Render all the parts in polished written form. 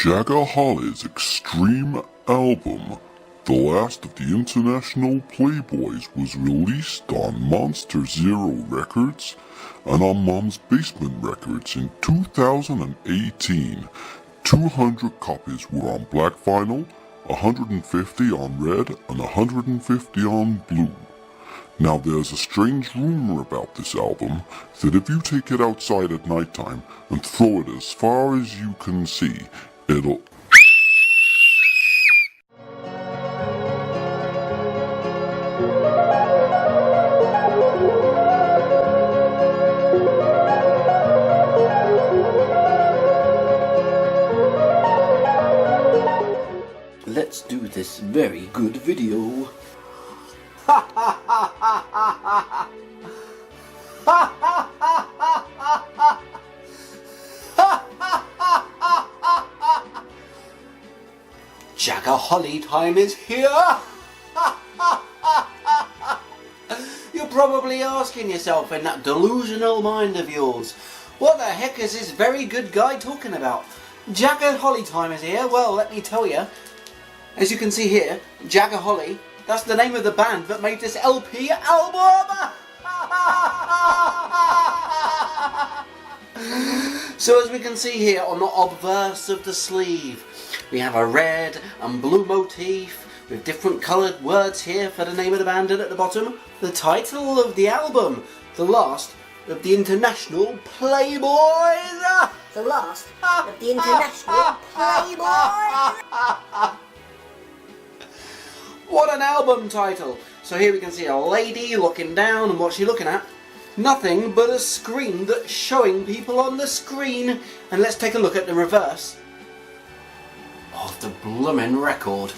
Jagger Holly's Extreme album, the last of the international Playboys, was released on Monster Zero Records and on Mom's Basement Records in 2018. 200 copies were on black vinyl, 150 on red, and 150 on blue. Now there's a strange rumor about this album that if you take it outside at nighttime and throw it as far as you can see, it'll... Let's do this very good video. Jagger Holly time is here! You're probably asking yourself in that delusional mind of yours, what the heck is this very good guy talking about? Jagger Holly time is here. Well, let me tell you, as you can see here, Jagger Holly, that's the name of the band that made this LP album! So as we can see here on the obverse of the sleeve, we have a red and blue motif with different coloured words here for the name of the band, and at the bottom, the title of the album, the last of the international Playboys! The last of the international Playboys! What an album title! So here we can see a lady looking down, and what's she looking at? Nothing but a screen that's showing people on the screen. And let's take a look at the reverse of the bloomin' record.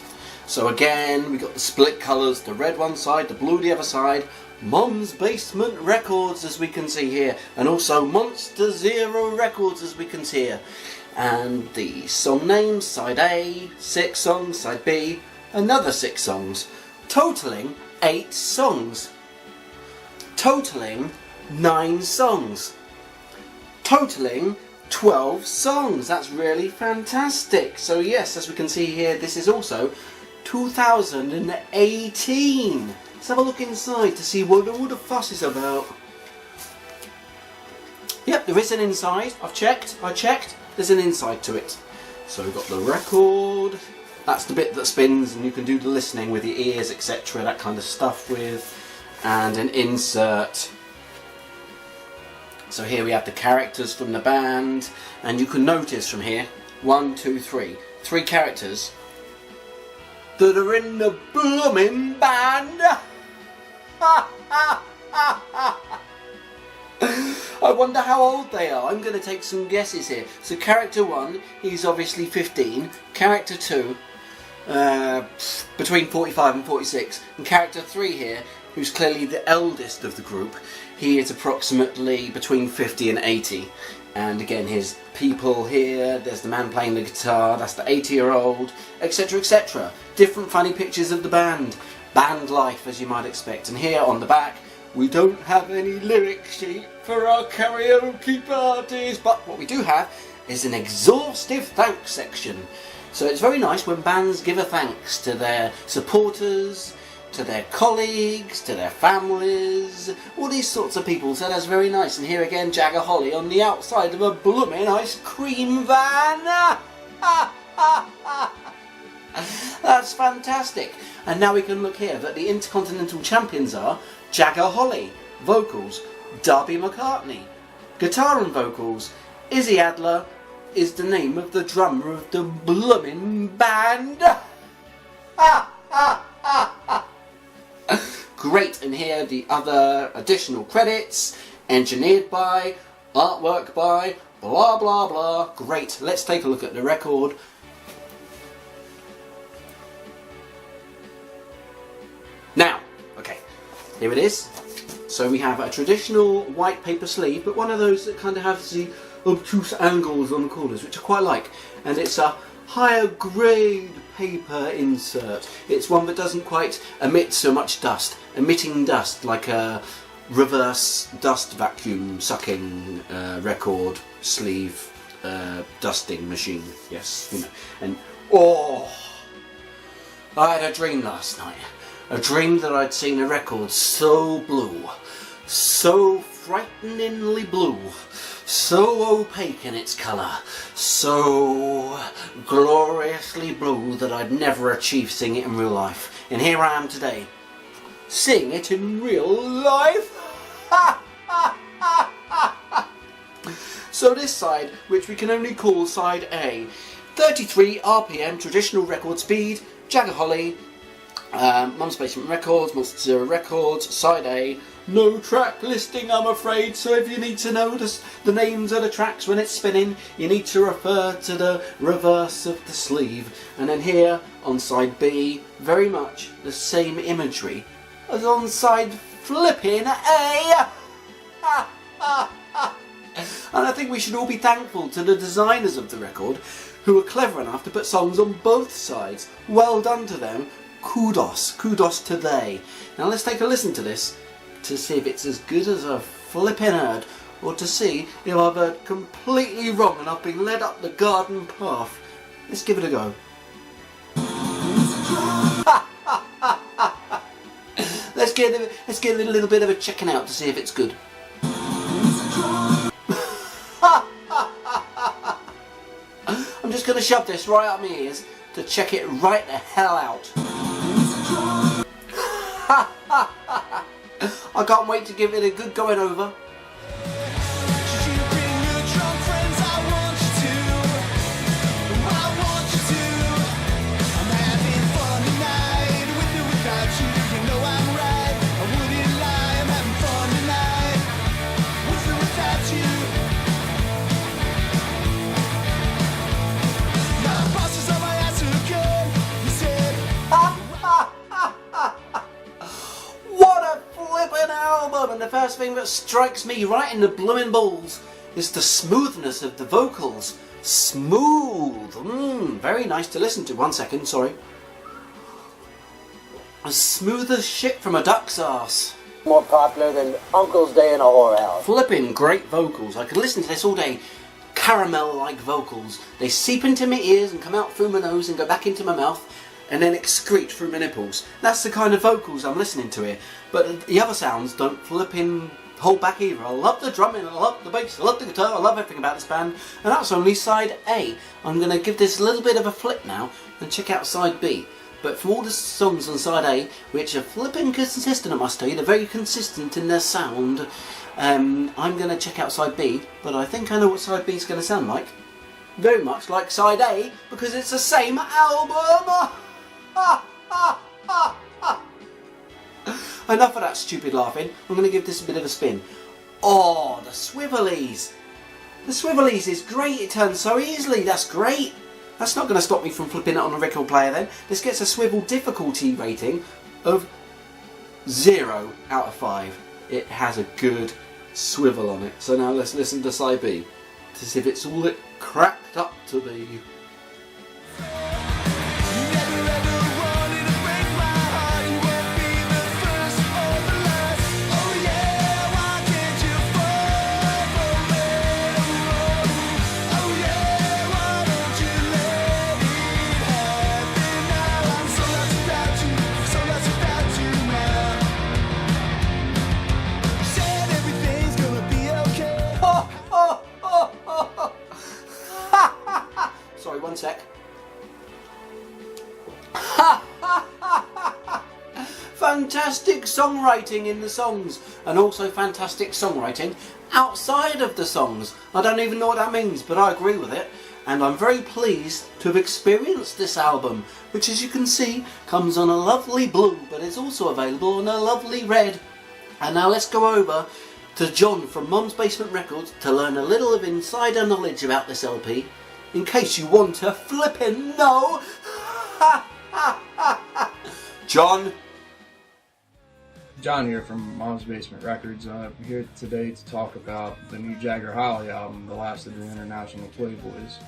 So again, we got the split colours, the red one side, the blue the other side. Mom's Basement Records, as we can see here, and also Monster Zero Records, as we can see here. And the song names, side A, 6 songs, side B, another 6 songs, totaling 8 songs, totaling 9 songs, totaling 12 songs. That's really fantastic. So yes, as we can see here, this is also 2018. Let's have a look inside to see what all the fuss is about. Yep, there is an inside. I checked. There's an inside to it. So we've got the record. That's the bit that spins, and you can do the listening with your ears, etc., that kind of stuff with, and an insert. So here we have the characters from the band, and you can notice from here, 1, 2, 3, 3 characters that are in the blooming band. I wonder how old they are. I'm going to take some guesses here. So character 1, he's obviously 15. Character 2, between 45 and 46. And character 3 here, who's clearly the eldest of the group, he is approximately between 50 and 80. And again, his people here, there's the man playing the guitar, that's the 80-year-old, etc, etc. Different funny pictures of the band. Band life, as you might expect. And here on the back, we don't have any lyric sheet for our karaoke parties, but what we do have is an exhaustive thanks section. So it's very nice when bands give a thanks to their supporters, to their colleagues, to their families, all these sorts of people, so that's very nice. And here again, Jagger Holly on the outside of a blooming ice cream van. That's fantastic. And now we can look here that the Intercontinental Champions are Jagger Holly, vocals, Darby McCartney, guitar and vocals, Izzy Adler is the name of the drummer of the bloomin' band. Great, and here are the other additional credits, engineered by, artwork by, blah blah blah. Great, let's take a look at the record. Now, okay, here it is. So we have a traditional white paper sleeve, but one of those that kind of has the obtuse angles on the corners, which I quite like. And it's a higher grade paper insert. It's one that doesn't quite emit so much dust, emitting dust like a reverse dust vacuum sucking record sleeve dusting machine. Yes, you know. And oh, I had a dream last night. A dream that I'd seen a record so blue, so frighteningly blue, so opaque in its colour, so gloriously blue that I'd never achieve seeing it in real life. And here I am today, seeing it in real life. So this side, which we can only call side A, 33 RPM traditional record speed, Jagger Holly, Mum's Basement Records, Monster Zero Records, side A. No track listing, I'm afraid, so if you need to know the names of the tracks when it's spinning, you need to refer to the reverse of the sleeve. And then here, on side B, very much the same imagery as on side flipping A. And I think we should all be thankful to the designers of the record, who were clever enough to put songs on both sides. Well done to them. Kudos to they. Now let's take a listen to this to see if it's as good as I've flipping heard, or to see if I've heard completely wrong and I've been led up the garden path. Let's give it a go. Let's give it a little bit of a checking out to see if it's good. I'm just going to shove this right up my ears to check it right the hell out. I can't wait to give it a good going over. And the first thing that strikes me right in the blooming balls is the smoothness of the vocals. Smooth. Very nice to listen to. 1 second, sorry. As smooth as shit from a duck's ass. More popular than Uncle's Day in a whorehouse. Flipping great vocals. I could listen to this all day. Caramel-like vocals. They seep into my ears and come out through my nose and go back into my mouth, and then excrete through my nipples. That's the kind of vocals I'm listening to here. But the other sounds don't flipping hold back either. I love the drumming, I love the bass, I love the guitar, I love everything about this band. And that's only side A. I'm going to give this a little bit of a flip now and check out side B. But from all the songs on side A, which are flipping consistent, I must tell you, they're very consistent in their sound, I'm going to check out side B. But I think I know what side B is going to sound like. Very much like side A, because it's the same album. Enough of that stupid laughing. I'm going to give this a bit of a spin. Oh, the swivelies. The swivelies is great. It turns so easily. That's great. That's not going to stop me from flipping it on a record player then. This gets a swivel difficulty rating of 0 out of 5. It has a good swivel on it. So now let's listen to side B to see if it's all it cracked up to be. Sorry, 1 sec. Fantastic songwriting in the songs, and also fantastic songwriting outside of the songs. I don't even know what that means, but I agree with it, and I'm very pleased to have experienced this album, which, as you can see, comes on a lovely blue, but is also available on a lovely red. And now let's go over to John from Mum's Basement Records to learn a little of insider knowledge about this LP, in case you want to flippin' know. John. John here from Mom's Basement Records. I'm here today to talk about the new Jagger Holly album, the last of the international Playboys,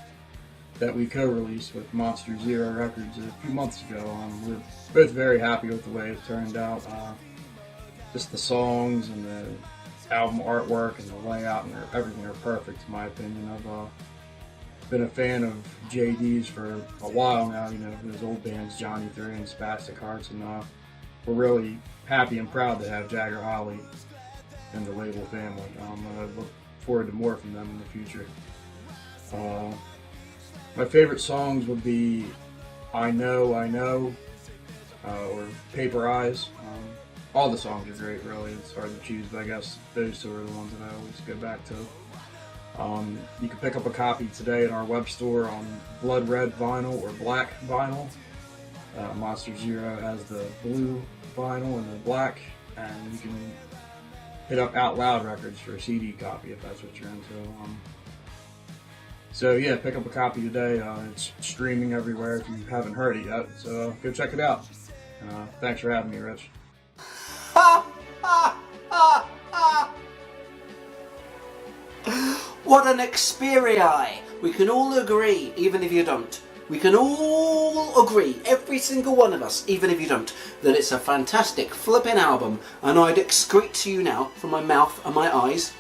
that we co-released with Monster Zero Records a few months ago. We're both very happy with the way it turned out. Just the songs and the album artwork and the layout and everything are perfect, in my opinion. been a fan of JD's for a while now, you know, his old bands, Johnny 3 and Spastic Hearts, and we're really happy and proud to have Jagger Holly in the label family. I look forward to more from them in the future. My favorite songs would be I Know, or Paper Eyes. All the songs are great, really. It's hard to choose, but I guess those two are the ones that I always go back to. You can pick up a copy today at our web store on blood red vinyl or black vinyl. Monster Zero has the blue vinyl and the black, and you can hit up Out Loud Records for a CD copy if that's what you're into. So yeah, pick up a copy today. It's streaming everywhere if you haven't heard it yet, so go check it out. Thanks for having me, Rich. What an Xperia! We can all agree, even if you don't. We can all agree, every single one of us, even if you don't, that it's a fantastic flipping album, and I'd excrete to you now, from my mouth and my eyes,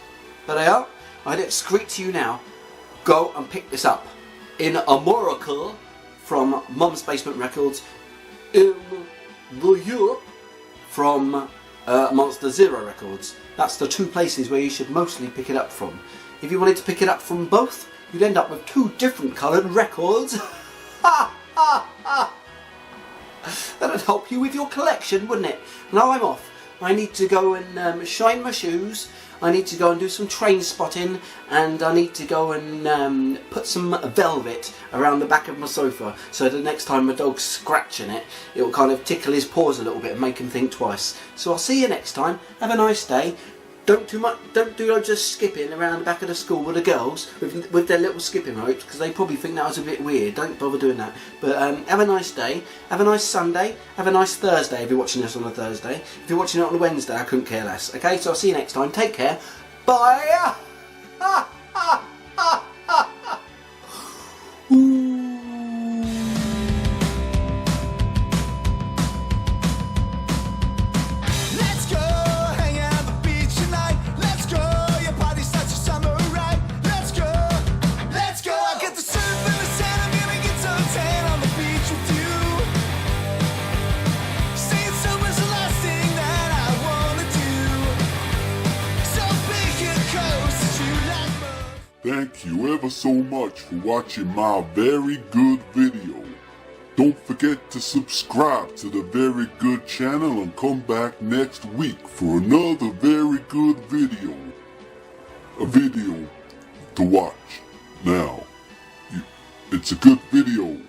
there they are, I'd excrete to you now, go and pick this up. In America, from Mum's Basement Records, in the Europe, from Monster Zero Records. That's the two places where you should mostly pick it up from. If you wanted to pick it up from both, you'd end up with two different coloured records. That'd help you with your collection, wouldn't it? Now I'm off. I need to go and shine my shoes. I need to go and do some train spotting, and I need to go and put some velvet around the back of my sofa, so the next time my dog's scratching it, it will kind of tickle his paws a little bit and make him think twice. So I'll see you next time. Have a nice day. Don't do loads of skipping around the back of the school with the girls with their little skipping ropes, because they probably think that was a bit weird. Don't bother doing that. But have a nice day. Have a nice Sunday. Have a nice Thursday if you're watching this on a Thursday. If you're watching it on a Wednesday, I couldn't care less. Okay, so I'll see you next time. Take care. Bye. Thank you ever so much for watching my very good video. Don't forget to subscribe to the Very Good channel and come back next week for another very good video. A video to watch. Now, it's a good video.